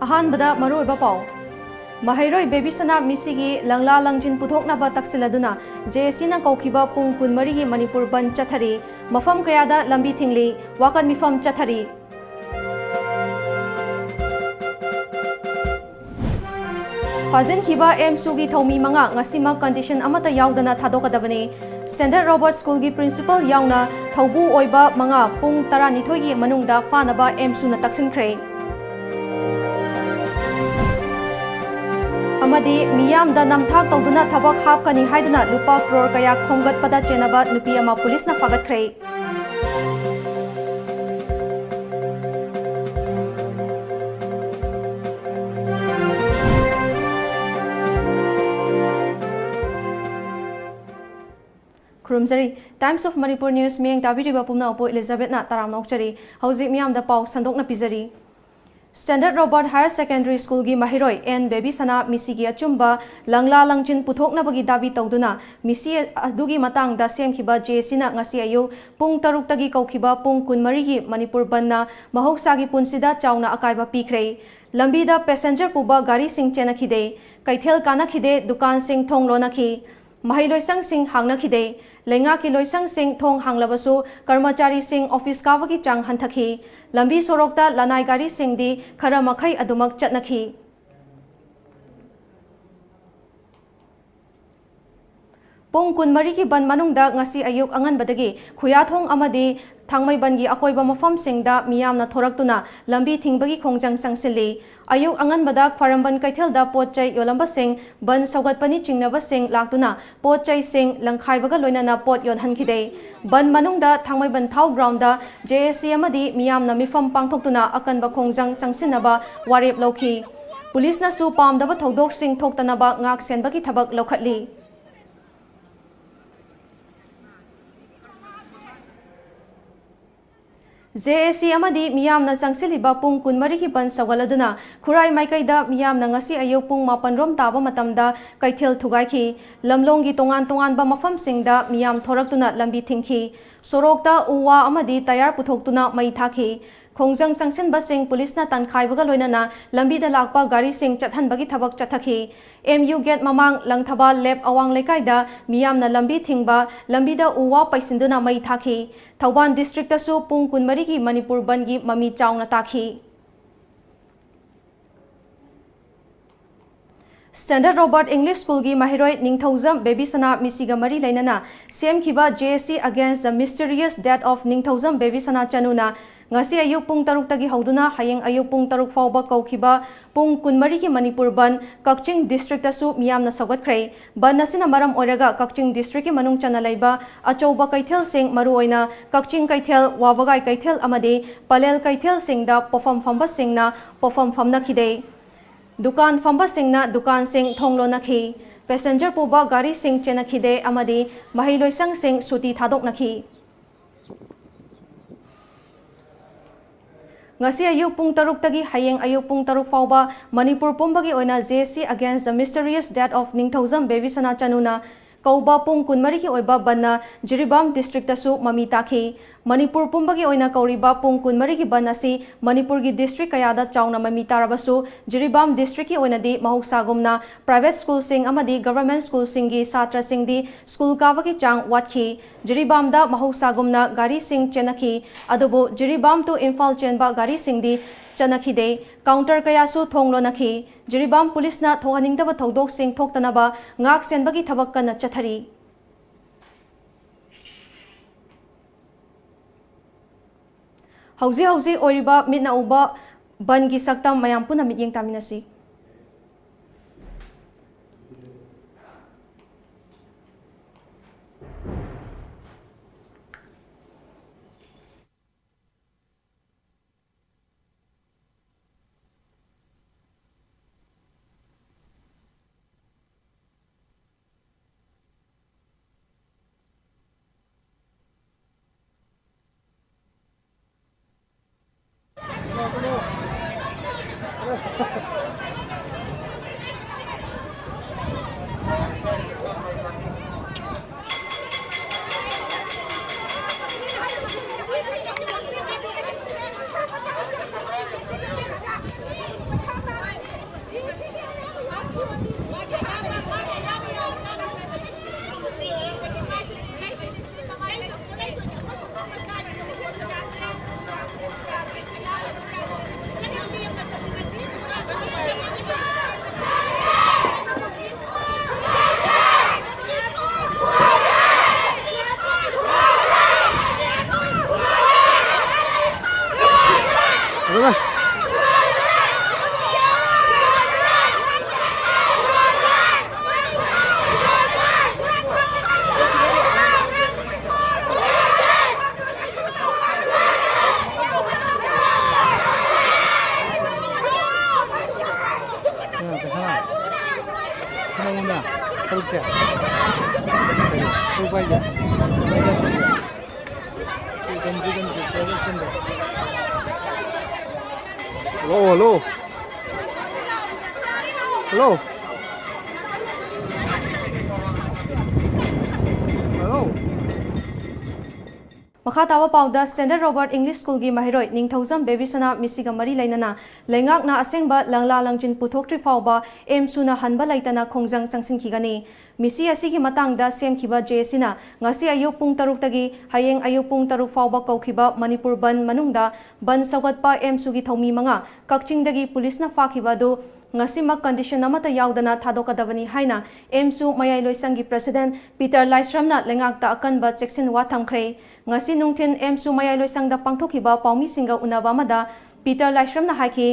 अहानबदा मरोइबा पाउ Mahairoi baby sana misigi langla langjin puthoknaba taksiladuna JSC na kaukiba pung kunmari gi Manipur ban chathari mafam kayada lambi thingli wakan mifam chathari Fazin kiba MSU gi thomi manga ngasima condition amata yaudana thadokadabani Standard Robert School gi principal yauna thobu oiba manga pung 12 gi manungda fanaba MSU na taksinkhre Amadi miyam da namthak tawduna thabak hapkani haiduna lupa crore kaya khongat pada chenaba nupi ama police na fagatkhre Kurumjari Times of Manipur News miyang tabiriba pumna opo Elizabeth na taramnokchari hauzik miyam da pau sandok na pizari Standard Robert Higher Secondary School gi Mahiroi and Baby Sana misigi achumba langla langjin puthokna bagi dabi tawduna misi adugi matang da semkhiba JSC na ngasi ayu pung 6 tagi kaukhiba pung 12 gi Manipur banna mahoksa gi punsida chauna akaiba pikhrei lambi da passenger puba gari sing chenakhide kaithel kanakhide dukan sing thonglona khi Mahiloisang sing hangna khide lenga ki loisang sing thong hanglabasu karmachari sing office kawagi chang hanthakhi lambi sorokta lanai gari sing di khara makhai adumak chatnakhi pong kunmari ki ban manungda ngasi ayuk angan badagi khuyathong amadi thangmai bangi akoiba mafam singda miyamna thoraktuna lambi thingbagi khongjang sangsilli ayuk angan bada khwaramban kaithelda potchai yolamba sing ban saugatpani chingnaba sing laktuna potchai sing langkhaibaga loinana pot yon hankhide ban manungda thangmai ban thau ground da JSC amadi miyamna mifam pangthoktuna akanba khongjang sangsinaba warep lokhi police na su pamdaba thodok sing thoktanaba ngak senbagi thabak lokhatli JSC amadi miyamna changsiliba pung kunmari ki ban sawaladuna khurai maikaida miyamna ngasi ayuk pung 8 rom taba matamda kaithel thugaikhi lamlonggi tongan ba mafam singda miyam thoraktuna lambi thingkhi sorokta uwa amadi tayar puthoktuna mai thakhi khongjang sangsin basing police na tankhaibaga loinana lambi da lakpa gari sing chathanbagi thabak chathakhi MU gate mamang langthaba lep awang lekaida miyamna lambi thingba lambi da uwa paisinduna mai thakhi Thauban district tasu pung kunmari ki Manipur bangi mami chauna takhi Standard Robert English School gi Mahiroi Ningthauzam Baby Sana misiga mari lainana same khiba JSC against the mysterious death of Ningthauzam Baby Sana chanuna ngasi ayuk pung 6 tagi hauduna hayeng ayuk pung 6 fauba kaukhiba pung kunmari ki Manipur ban Kakching district tasu miyamna sagatkhrai ban nasina maram oiraga Kakching district ki manung chana laiba achouba kaithel sing maruoina Kakching kaithel wabagai kaithel amade palel kaithel singda pofam famba singna pofam famna khide dukan famba singna dukan sing thonglona khi passenger puba gari sing chena khide amade mahiloisang sing suti thadok nakhi ngasi ayuk pung 6 tagi hayeng ayuk pung 6 fauba Manipur pumbagi oina JSC against the mysterious death of Ningthauzam Baby Sana chanuna kauba pung kunmari ki oiba banna Jiribam district tasu mami takhi Manipur pumbagi oina kauriba pung kunmari ki banasi Manipur gi district kayada chauna mami tarabasu Jiribam district ki oina di mahuksagumna private school sing amadi government school sing gi satra sing di school kawagi chang watkhi Jiribam da mahuksagumna gari sing chenakhi adubu Jiribam to Imphal chenba gari sing di chanakhide counter kayasu thonglonakhi Jiribam police na thohaningdaba thodok sing thoktanaba ngak senbagi thabak kana chathari hauzi oiriba mitna uba bangi saktam mayam puna mityeng taminasi Hello, hello. Hello. Hello. Makha tawa pauda Standard Robert English School gi mahiroi ningthaujam baby sana misiga mari lainana lengak na asengba langla langjin puthok tri fauba emsuna hanba laitana khongjang changsin khigani misi asigi matangda semkhiba jesina ngasi ayuk pung taruk tagi hayeng ayuk pung taruk fauba kaukhiba Manipur ban manungda ban sagatpa emsugi thomi manga kakching dagi police na fakhiba do ngasima condition amata yaudana thadokadabani haina emsu mayai loisangi president Peter Laisramna lengakta akanba cheksin wa thamkhre ngasi nungthin emsu mayai loisangda pangthokiba paumi singa unaba mada Peter Laisramna haiki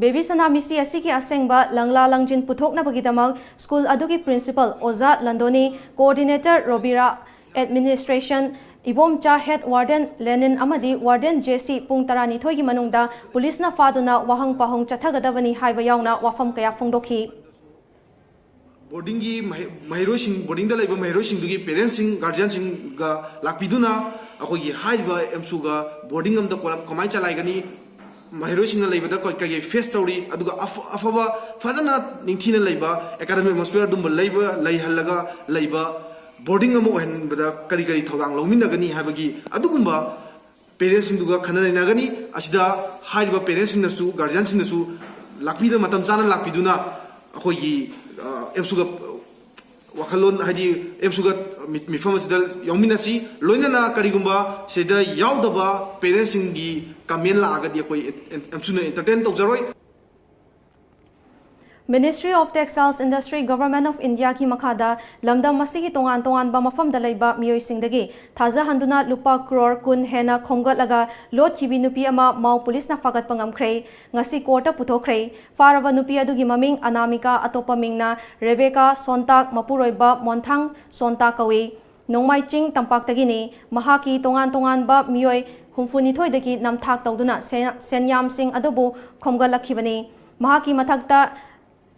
baby sana misi asiki asengba langla langjin puthokna bagidamak school adugi principal Oza Landoni coordinator Robira administration Ibom cha head warden Lenin amadi warden JC pung tarani thoigi manungda police na faduna wahang pahong chathagadabani haiba yauna wafam kaya phongdokhi boarding gi mahiro sing boarding da laiba mahiro sing dugi parents sing guardian sing ga lakpiduna akoi gi haiba emsu ga boarding am da komai chalai gani mahiro sing na laiba da koi kai face story aduga afaba fazana ningthina laiba academic atmosphere dum laiba lai halaga laiba boarding am ohen bada kari kari thawang longmin gani habagi adugumba parents sing duga khana na gani asida haiba parents sing nasu guardian sing nasu lakpida matam chana lakpiduna akoi gi emsuga wakhalon hadi emsuga mifam asida yongminasi loinana karigumba seda yaudaba parents sing gi kamen la agadi akoi emsuna entertain tawjaroi Ministry of Textiles Industry Government of India ki makhada lamdam masigi tongan ba mafam dalaiba miyoi singdagi thaja handuna lupa crore kun hena khongat laga lot khibi nupi ama mau police na fagat pangamkhre ngasi court puthokre faraba nupi adugi maming Anamika atopa mingna Rebecca Sontak mapuroiba Monthang Sontak kawi nongmai ching tampak tagini mahaki tongan ba miyoi humfuni thoidagi namthak tawduna senyam sing adobu khomgat lakhibani mahaki mathakta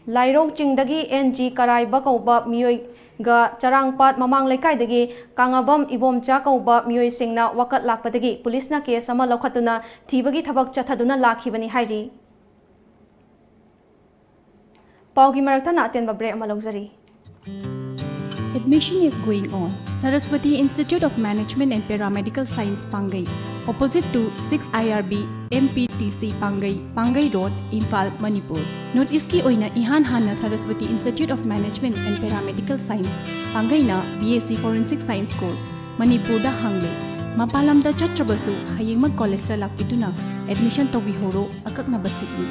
Lairong Chingdagi NG Karai Bakauba Miyoi ga Charangpat Mamang Lekai dagi Kangabam Ibom Jakauba Miyoi Singna Wakat Lakpadagi Police na case ama lokhatuna thibagi thabak chathaduna lakhibani hairi Paugi Marathana atenba break ama logzari Admission is going on. Saraswati Institute of Management and Paramedical Science Pangai, opposite to 6 IRB MPTC Pangai Road, Imphal, Manipur. Note iski oina ihan hana Saraswati Institute of Management and Paramedical Science Pangai na BSc Forensic Science course Manipur da hangle. Mapalam da chatrabasu hayeng mag college cha lakpituna admission tobi horo akak na basikni.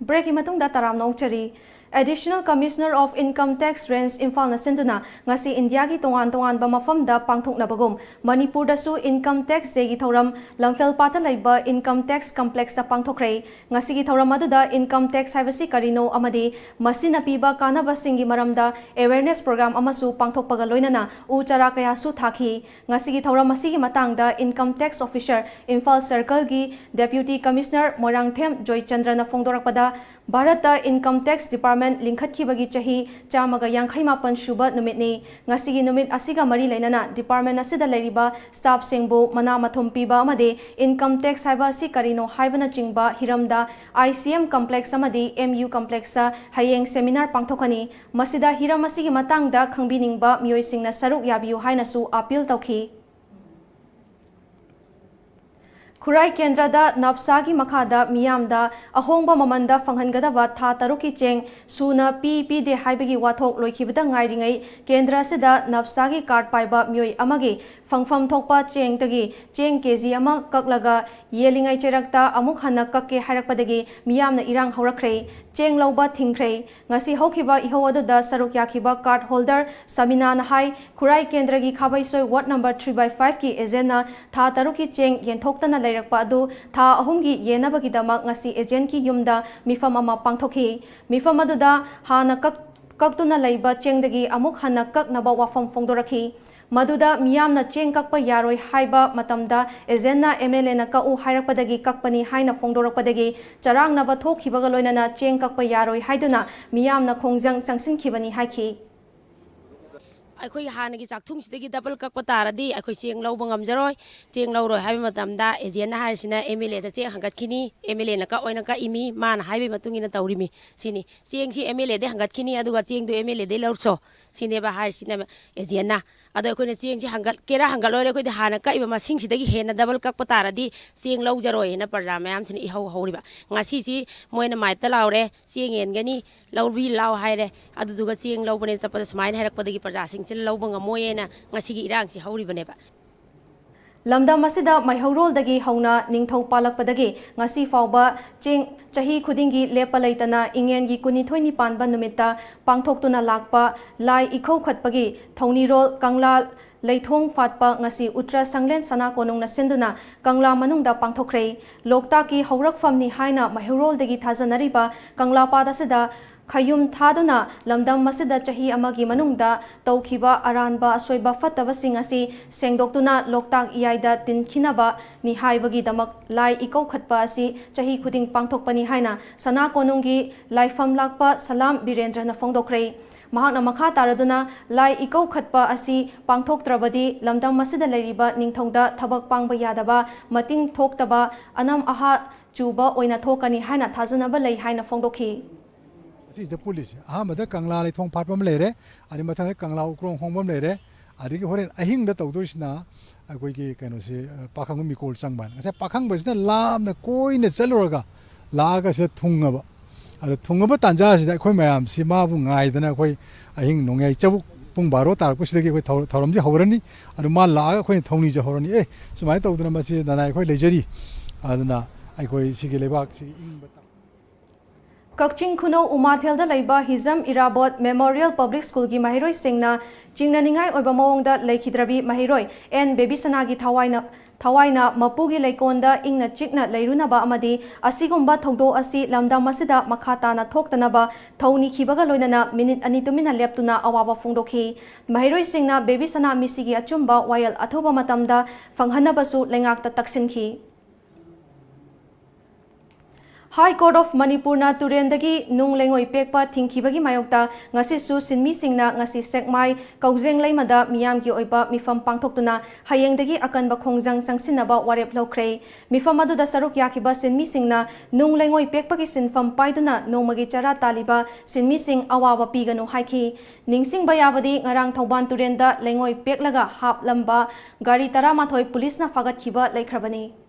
Break imatungda taram nongchari Additional Commissioner of Income Tax Range Imphal na sinduna ngasi India gi tongan ba mafamda pangthokna bagum Manipur da su income tax gi thoram lamfel pata laiba income tax complex ta pangthokre ngasi gi thoram aduda income tax haibasi karino amadi masina piba kanaba singi maramda awareness program amasu pangthokpaga loinana u chara kaya su thaki ngasi gi thoram masigi matangda income tax officer Imphal Circle gi Deputy Commissioner Morangthem Joy Chandra na phongdorakpada Bharata Income Tax Department linkhatkibagi chahi chamaga yangkhai mapan shuba numitni ngasigi numit asiga mari lainana department asida leiriba staff singbu mana mathum piba amade income tax haiba si karino haibana chingba hiramda ICM complex amadi MU complex hayeng seminar pangthokani masida hiram asigi matangda khangbiningba mioisingna saruk yabiu haina su appeal tawki Kurai Kendrada Napsagi Makada Miyamda Ahongba Mamanda Fanghangadaba Tha Taruki Cheng Suna PP de Haibagi Wathok Loikibada Ngairingai Kendra Sida Napsagi Card Paiba Myoi Amagi Fangfam Thokpa Cheng Tagi Cheng Kezi Ama Kaklaga Yelingai Cherakta Amuk Hana Kakke Harakpadagi Miyamna Irang Horakre Cheng Lauba Thingkre Ngasi Hokiba Ihoada Saruk Yakiba Card Holder Samina Nahai Kurai Kendragi Khabaisoi Ward number 3/5 ki Ezena Tha Taruki Cheng Yentoktana Rakpa adu tha ahumgi yenabagi damak ngasi agent ki yumda mifam ama pangthokhi mifam aduda hana kaktuna leiba chengdagi amuk hana kaknaba wafam phongdorakhi Maduda miyamna cheng kakpa yaroi haiba matamda ezenna MLA na kau hairakpadagi kakpani haina phongdorakpadagi charangna thokhibaga loinana cheng kakpa yaroi haiduna miyamna khongjang sangsinkhibani haiki ꯑꯩꯈꯣꯏ ꯍꯥꯟꯅꯒꯤ ꯆꯥꯛꯊꯨꯡꯁꯤꯗꯒꯤ double ꯀꯛꯄ ꯇꯥꯔꯗꯤ ꯑꯩꯈꯣꯏ ꯆꯦꯡ ꯂꯧꯕ ꯉꯝꯖꯔꯣꯏ ꯆꯦꯡ ꯂꯧꯔꯣꯏ ꯍꯥꯏꯕ ꯃꯇꯝꯗ ꯑꯦꯖꯦꯟꯅ ꯍꯥꯏꯔꯤꯁꯤꯅ MLAꯗ ꯆꯦꯡ ꯍꯪꯒꯠꯈꯤꯅꯤ MLAꯅ ꯀꯛꯑꯣꯏꯅ ꯀꯛꯏꯃꯤ ꯃꯥꯅ ꯍꯥꯏꯕꯒꯤ ꯃꯇꯨꯡ ꯏꯟꯅ ꯇꯧꯔꯤꯃꯤ ꯁꯤꯅꯤ ꯆꯦꯡꯁꯤ MLAꯗ ꯍꯪꯒꯠꯈꯤꯅꯤ ꯑꯗꯨꯒ ꯆꯦꯡꯗꯨ MLAꯗꯩ ꯂꯧꯔꯁꯣ ꯁꯤꯅꯦꯕ ꯍꯥꯏꯔꯤꯁꯤꯅ ꯑꯦꯖꯦꯟꯅ ꯑꯗꯣ ꯑꯩꯈꯣꯏꯅ ꯆꯦꯡꯁꯤ ꯍꯪꯒꯠꯀꯦꯔꯥ ꯍꯪꯒꯠꯂꯣꯏꯔ ꯑꯩꯈꯣꯏꯗꯤ ꯍꯥꯟꯅ ꯀꯛꯏꯕ ꯃꯁꯤꯡꯁꯤꯗꯒꯤ ꯍꯦꯟꯅ ꯗꯕꯜ ꯀꯛꯄ ꯇꯥꯔꯗꯤ ꯆꯦꯡ ꯂꯧꯖꯔꯣꯏꯅ ꯄ꯭ꯔꯖꯥ ꯃꯌꯥꯝꯁꯤꯅ ꯏꯍꯧ ꯍꯧꯔꯤꯕ ꯉꯁꯤꯁꯤ ꯃꯣꯏꯅ ꯃꯥꯏꯞꯇ ꯂꯥꯎꯔꯦ ꯆꯦꯡ ꯌꯦꯟꯒꯅꯤ ꯂꯧꯕꯤ ꯂꯥꯎ ꯍꯥꯏꯔꯦ ꯑꯗꯨꯗꯨꯒ ꯆꯦꯡ ꯂꯧꯕꯅꯦ ꯆꯠꯄꯗ ꯁꯨꯃꯥꯏꯅ ꯍꯥꯏꯔꯛꯄꯗꯒꯤ ꯄ꯭ꯔꯖꯥꯁꯤꯡꯁꯤꯅ ꯂꯧꯕ ꯉꯝꯃꯣꯏꯅ ngasi irangsi haulibaneba Lamdam masida maihorol-dagi hauna ningthau palakpadagi ngasi fauba cheng chahi khudingi lepa leitana ingengi kunithoi panba numitta pangthoktuna lakpa lai ikhau khatpagi thaunirol kangla leithong fatpa ngasi Utra Sanglen Sana Konungna sinduna kangla manungda pangthokhrei Loktaki haurakfamni haina maihorol-dagi thajanariba kangla padasida Khayum thaduna lamdam masida chahi amagi manungda tawkhiba aranba asoiba fattabasing asi sengdoktuna loktak iyaida tinkhinaba ni haibagi damak lai ikau khatpa asi chahi khuding pangthokpani haina sana konungi laifam lakpa salam birendra na phongdokrei mahakna makha taraduna lai ikau khatpa asi pangthoktrabadi lamdam masida leiriba ningthongda thabak pangba yadaba mating thoktaba anam aha chuba oina thokani haina thajanaba lei haina phongdokhi This is the police. Ahamada Kangla Thong Papam Lere, Animata Kangla Ukron Hongom Lere, Adiki Horen, Ahing the Taudushna, a Quiki can say Pakangumi called Sangman. I said Pakang was the lam, the coin, the Celloraga, Laga said Tungaba. The Tungaba Tanjas that Quayam, Simabung, I then a quay, Ahing Nonga Chabu Pumbarota, which they give with Toramji Horani, and Mal Laga Quay Tony Horani, eh, so my told them I said that I quite legeri. Adana, I quay Sigilebak, but. Kakching Kuno Umathelda Laiba Hizam Irabot Memorial Public School gi Mahiroi Singna Chingnaningai Oiba Mawongda Laikhidrabi Mahiroi and Baby Sanagi Thawaina Mapugi Laikonda Ingna Chikna Lairunaba Amadi Asigumba Thogdo Asi Lamda Masida Makhatana Thoktanaba Thauni Khibaga Loinana Minute Anitumina Leptuna Awaba Phongdokhi Mahiroi Singna Baby Sana Misigi Achumba Wayal Athoba Matamda Fanghanabasu Lengakta Taksinki High Court of Manipur na Turendagi nung lengoi pekpa thingkhibagi mayokta ngasi su sinmi singna ngasi sekmai kaujeng leimada miyamgi oiba mifam pangthoktuna hayengdagi akanba khongjang sangsinaba warep lawkhrei mifam adu da saruk yakiba sinmi singna nung lengoi pekpagi sinfam paiduna nomagi chara taliba sinmi sing awaba piganu haiki ningsing bayabadi ngarang Thauban Turenda lengoi peklaga hap lamba gari 18 police na fagat-khiba laikhrabani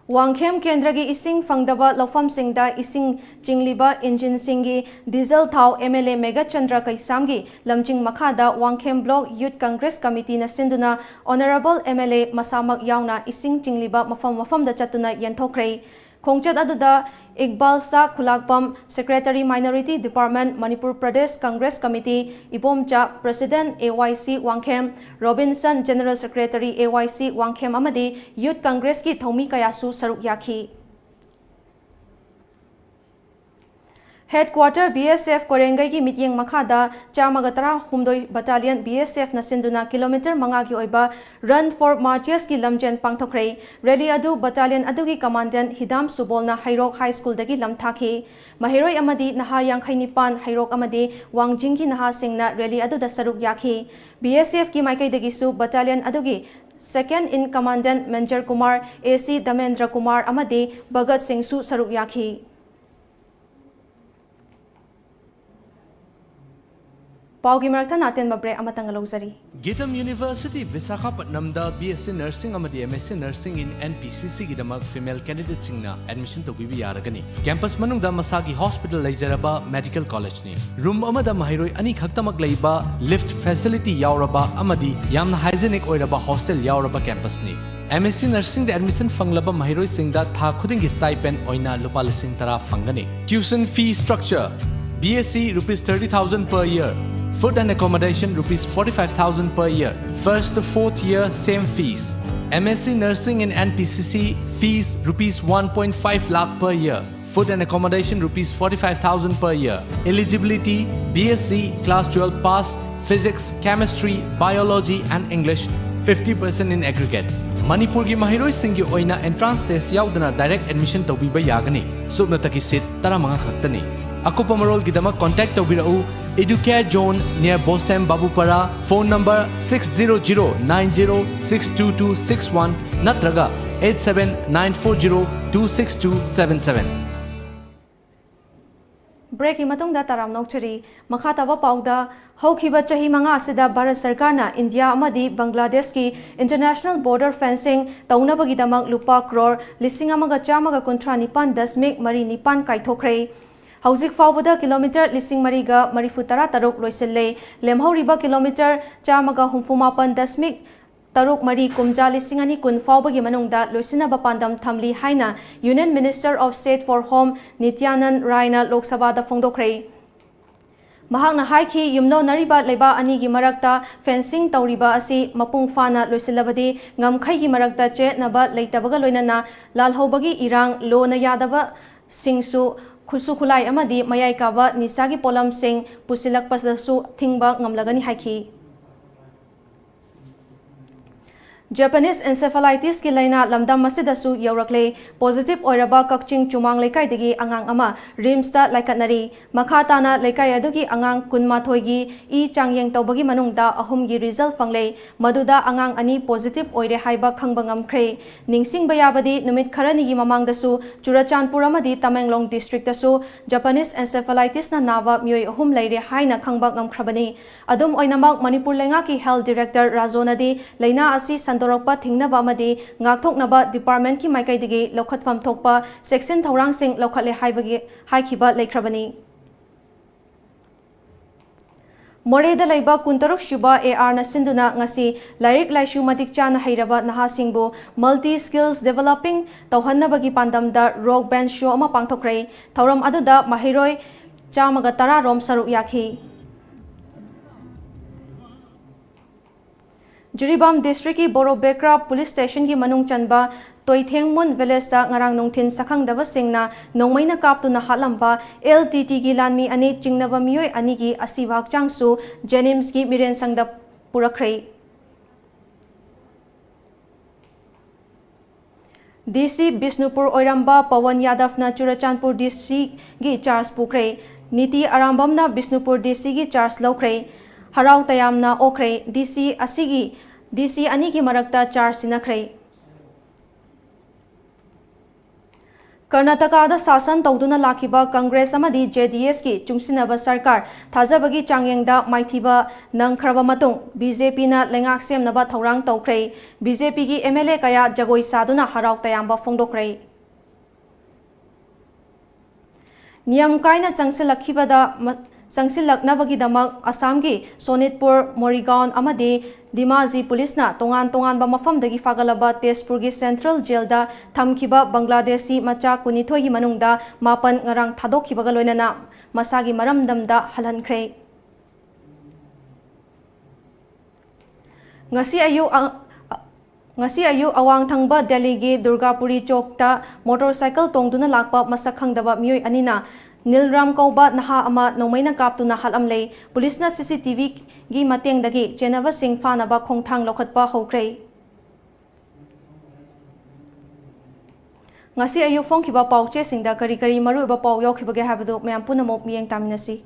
Wangkhem Kendragi Ising Fangdaba Lofam Singda Ising Jingliba Engine Singi Diesel Thau MLA Mega Chandra Kaisamgi Lamjing Makhada Wangkhem Block Youth Congress Committee na sinduna Honorable MLA Masamak Yauna Ising Jingliba Mafam da Chatuna Yanthokray Khongchat aduda Iqbal Sa Khulakpam Secretary Minority Department Manipur Pradesh Congress Committee Ibomcha President AYC Wangkhem Robinson General Secretary AYC Wangkhem amadi Youth Congress ki Thomi Kayasu saruk yakhi Headquarter BSF Korengai ki mityeng makhada Chamagatara Humdoi Battalion BSF na sinduna kilometer mangagi oiba Run for Marches ki lamjen pangthokray Rally adu battalion adu ki commandant Hidam Subol na Hairok High School dagi lamthaki Mahiroi amadi naha yangkhainipan Hairok amadi Wangjing ki naha singna rally adu da saruk yakhi BSF ki maikai dagi su battalion adu ki Second in Commandant Manjar Kumar AC Damendra Kumar amadi Bhagat Singh su saruk yakhi Paugi Marakta natin mabre amatang lawsari. Gitam University Visakhapatnamda BSc Nursing amadi MSc Nursing in NPCC gidamak female candidate singna admission to bibi yaragani. Campus manungda masagi hospital leizaraba medical college ni. Room amada mahiroi ani khaktamak leiba lift facility yauraba amadi yamna hygienic oiraba hostel yauraba campus ni. MSc Nursing the admission fanglaba mahiroi singda tha khudingi stipend oina lupa lising tara fangani. Tuition fee structure BSc rupees 30,000 per year. Food and accommodation rupees 45,000 per year. First to fourth year same fees. MSc Nursing in NPCC fees rupees 1.5 lakh per year. Food and accommodation rupees 45,000 per year. Eligibility BSc Class 12 pass, Physics, Chemistry, Biology and English 50% in aggregate. Manipur ki mahiroi singi oina entrance test yaudana direct admission tawbiba yagani. Subnataki seat taramanga khaktani. Akupa marol gidama contact tawbirau Educare Zone near Bosem Babupara. Phone number 60090622261 natraga 87940262277. Break imatungda taram nokchari makhataba pauda haukiba chahi manga asida Bharat Sarkarna India amadi Bangladesh ki international border fencing taunabagidamang lupa crore lising amaga chamaga kontra nipan dasmik mari nipan kaithokre. Hauzik faubada kilometer lising mariga marifutara taruk loiselle lemhauriba kilometer chamaga humfumapan dasmik taruk mari kumja lising ani kun faubagi manungda loisina bapandam thamli haina Union Minister of State for Home Nityanand Raina Lok Sabha da phongdokre. Mahakna haiki yumno nariba leba ani gi marakta fencing tauriba asi mapung fana loisilabadi ngamkhai gi marakta che naba leitabaga loinana lalhobagi irang lo na yadaba singsu Khusu khulai amadi mayai kaba nisagi polam sing pusilak pasasu thingba ngamlagani haiki. Japanese encephalitis ki laina lamdam masidasu yaurakle positive oiraba kakching chumang lekai digi angang ama rims ta laikatnari makhatana lekai adugi angang kunmathoi gi I changyeng tawbagi manungda ahum gi result fangle maduda angang ani positive oire haiba khangba ngamkhre ningsing bayabadi numit kharani gi mamangdasu Churachandpur amadi Tamenglong district dasu Japanese encephalitis na nawa myoi ahum leire haina khangba ngamkhrabani adum oinamak Manipur lenga ki health director Rajonadi leina asi Dorokpa thingnaba amadi ngakthoknaba department ki maikaidigi lokhatfam thokpa section thorang sing lokhatle haibagi haikhiba lekhrabani Moreda laiba kuntaruk shuba AR na sinduna ngasi lairik laishu matik chana hairaba naha singbu multi skills developing tawhannabagi pandamda rock band show ama pangthokrai thoram aduda mahiroi chamaga tara rom saruk yakhi Jiribam district ki Borobekra police station ki manung chanba Toithengmun village ta ngarang nungthin sakhangdaba singna nongmaina kaptuna halamba LTT ki lanmi ani chingnaba miyoi ani gi asibak changsu Jenims ki miren sangda purakhrei DC Bisnupur Oiramba Pawan Yadav na Churachandpur DC gi charge pukhrei Niti Arambamna Bisnupur DC gi charge lokhrei Harau tayamna okhrei DC ani ki marakta charge sinakhrei Karnataka da sasan tawduna lakiba Congress amadi JDS ki chungsinaba sarkar thajabagi changyengda maithiba nangkhraba matung BJP na lengak semnaba thorang tawkhrei BJP ki MLA kaya jagoi saduna harau tayamba phongdokhrei Niyam kaina changsilakhibada Sangsilaknabagidamak Assam ki Sonitpur Morigaon amadi Dimaji police na tongan ba mafamdagi fagalaba Tezpur gi Central Jail da thamkiba Bangladeshi macha kunithoi gi manungda mapan ngarang thadokhibaga loinana masagi maramdamda halhankhrei ngasi ayu awang thangba Delhi gi Durgapuri chowk ta motorcycle tongduna lakpa masak khangdaba miyoi anina Nilram Kauba naha ama nomaina kaptuna halamlei police na CCTV gi matengdagi chenaba sing fanaba khongthang lokhatpa hokhrei ngasi ayu phongkhiba pauche singda kari maru ba pau yokhibage habadu myam punamok miyeng taminasi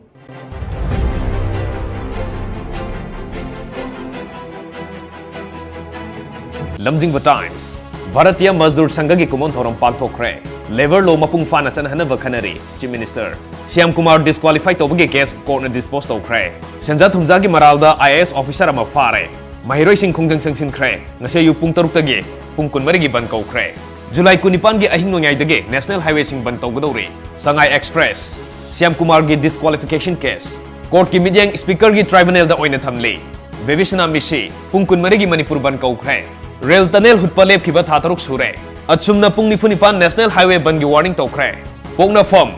Lamjingba Times Bharatiya Mazdoor Sangha ki kumon thoram pangthokre Labor law mapung fana chanhanaba khanari Chief Minister Shyam Kumar disqualified tobagi case court na dispose tokre Senja thumja ki maralda IAS officer ama fare Mahiroi sing khongjang sangsin khre ngase yu pung taruk tagi pung kunmari gi ban kokre July 19 gi ahing nongai dagi National Highway sing ban tawgadori Sangai Express Shyam Kumar gi disqualification case court ki midyang speaker gi tribunal da oina thamli Vivishna Mishi pung kunmari gi Manipur ban kokre Rail tunnel hutpalep kiba thataruk sure Achumna pung nifunipan National Highway bangi warning tokre Pogna form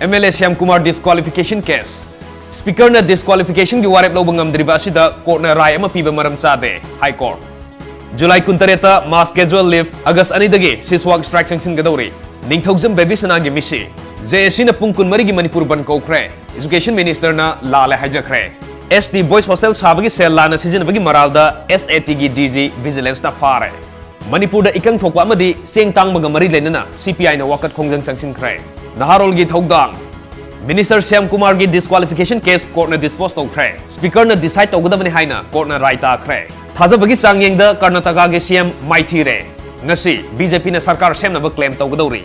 MLA Shyam Kumar disqualification case Speaker na disqualification gi warep lobang amdriba asida court na rai ama piba maram chade High Court July 18 mass casual leave August 2 siswak strike sanction gadori ningthaujam baby sanagi misi JSC na pung kun marigi Manipur ban kokre education minister na lale hijakre SD boys hostel sabagi sel lana season bagi maralda SAT gi DG vigilance na fare Manipur da ikang thokwa amadi seng tang maga mari lenana CPI na wakat khongjang changsin kre naharol gi thodang Minister Syam Kumar gi disqualification case court na dispose tokre speaker na decide togadabani haina court na right akre thajabagi changyeng da Karnataka gi CM maithire ngasi BJP na sarkar semna ba claim togadori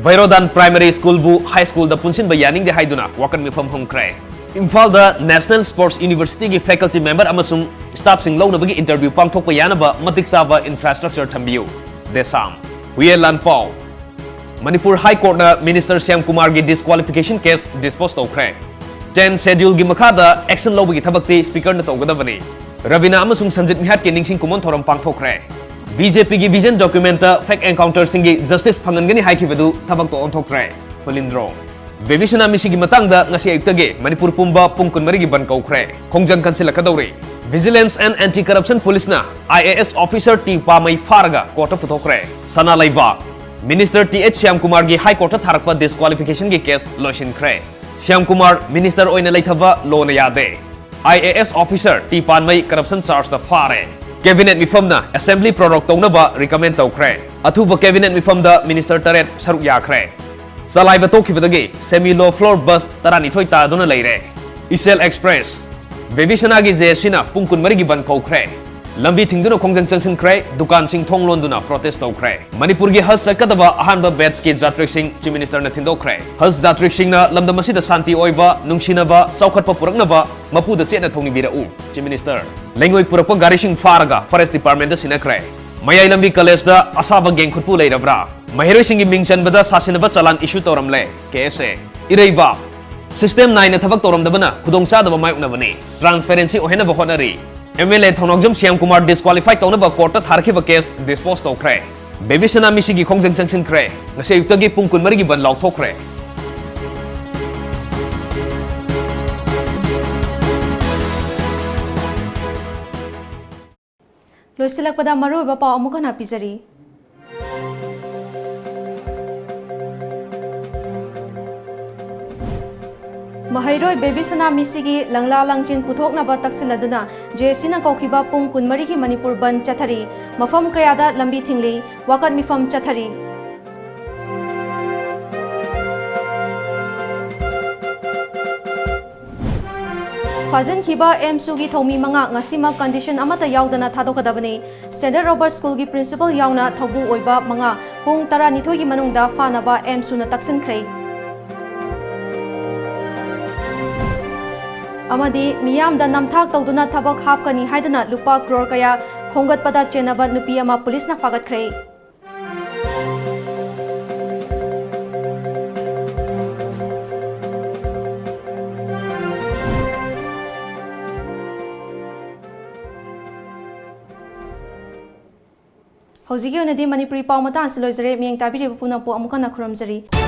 Vairodan Primary School bu High School da punsin ba yaning de haiduna wakan mi pham homkre Imphal da National Sports University gi faculty member amasung staff sing law na bagi interview pangthok pa yana ba matik saba infrastructure thambiu desam Huyelan Fall Manipur High Court na Minister Syam Kumar gi disqualification case dispose tokre 10 schedule gi makhada action law bagi thabakti speaker na togadabani Ravina amasung Sanjit Mihat ki ningsing kumon thoram pangthokre BJP gi vision document fake encounter singi justice phangangani haikibadu thabak to onthokre Palindro Bevisana misi gi matangda ngasi ayuktage Manipur pumba pungkun marigi ban kaukre khongjang kansila kadori Vigilance and Anti-Corruption Police na IAS officer T Pamai Farga court puthokre Sana Laiba Minister TH Syam Kumar gi High Court tharakpa disqualification gi case losin kre Syam Kumar minister oina laithaba law na yade IAS officer T Pamai corruption charge da fare Cabinet mifam na Assembly prorok taunaba recommend tawkre athuba Cabinet mifam da Minister Taret saruk yakre Salai batok kibadagi semi low floor bus tarani thoi ta dona leire Isel Express Bevisana gi jesina pungkun marigi ban kokre lambi thingduna khongjang changsin kre dukan sing thong londuna protest tawkre Manipur gi has sakadaba ahanba batch ki Jatrik Singh Chief Minister na thindokre has Jatrik Singh na lamda masida santi oiba nungsinaba saukhatpa puraknaba mapuda setna thongni bira u Chief Minister Lengoi purakpa gari sing farga Forest Department da sinakre Mayai lambi college da asaba geng khutpu leirabra Mahiroi singi mingchan bada sasinaba chalan issue toramle KSA Ireiba System 9 na thabak toram dabana khudongcha daba mai unabani transparency ohena ba honari MLA Thonokjam Syam Kumar disqualified taunaba court ta tharkhiba case dispose tokre Bebisana misigi khongjang changsin kre ngase yuktagi pungkun marigi ban lauthokre Loisilakpada maruiba paw amuka na pizari Mahairoi Bebisana misigi langla langjin puthokna ba taksiladuna JSC na kaukiba pung kunmari ki Manipur ban chathari mafam kayada lambi thingli wakat mifam chathari Fazin kiba MSU gi thomi manga ngasima condition amata yaudana thadokadabani Standard Robert School gi principal yauna thobu oiba manga pung tara nithoi gi manungda fanaba MSU na taksin khrei Amadi miyam da namthak tawduna thabak hapkani haidana lupa crore kaya khongat pada chenaba nupi ama police na fagat khrei Hozigi onadi Manipuri pawmata asilojare miyeng tabiri puna po amuka na khuramjari